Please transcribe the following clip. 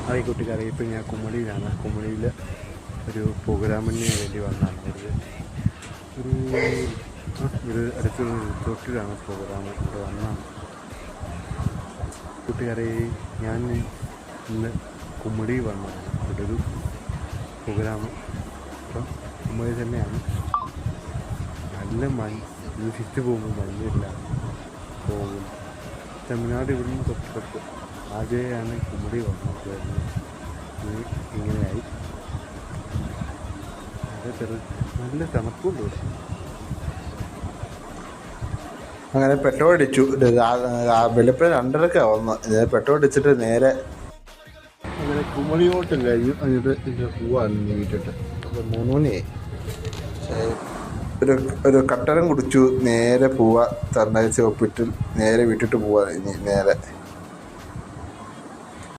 അതേ കൂട്ടുകാരെ, ഇപ്പം ഞാൻ കുമളിയിലാണ്. കുമളിയിൽ ഒരു പ്രോഗ്രാമിന് വേണ്ടി വന്നതാണ്. ഒരു അടുത്തൊരു റിസോർട്ടിലാണ് പ്രോഗ്രാം. ഇവിടെ വന്നതാണ് കൂട്ടുകാരെ. ഞാൻ ഇന്ന് കുമളി വന്നതാണ്. ഇവിടെ ഒരു പ്രോഗ്രാം. അപ്പം കുമളി തന്നെയാണ്. നല്ല ഇത് തിരിച്ചു പോകുമ്പോൾ മഞ്ഞില്ല പോകും. തമിഴ്നാട് ഇവിടുന്ന് തൊട്ടടുത്ത്. ആദ്യമായാണ് കുമളി വന്നത്. ഇങ്ങനെയായി. നല്ല തണുപ്പുണ്ട്. അങ്ങനെ പെട്രോൾ അടിച്ചു. വെളുപ്പിന് 2:30 വന്ന് പെട്രോൾ അടിച്ചിട്ട് നേരെ അങ്ങനെ കുമളിയോട്ടും കഴിഞ്ഞു. എന്നിട്ട് ഇതിൻ്റെ പോവാണ് നീട്ടിട്ട്. അപ്പോൾ 3 മണിയായി. ഒരു കട്ടനം കുടിച്ചു. നേരെ പോവാ. തണ്ടയച്ച് ഒപ്പിട്ട് നേരെ വിട്ടിട്ട് പോവാ. ഇനി നേരെ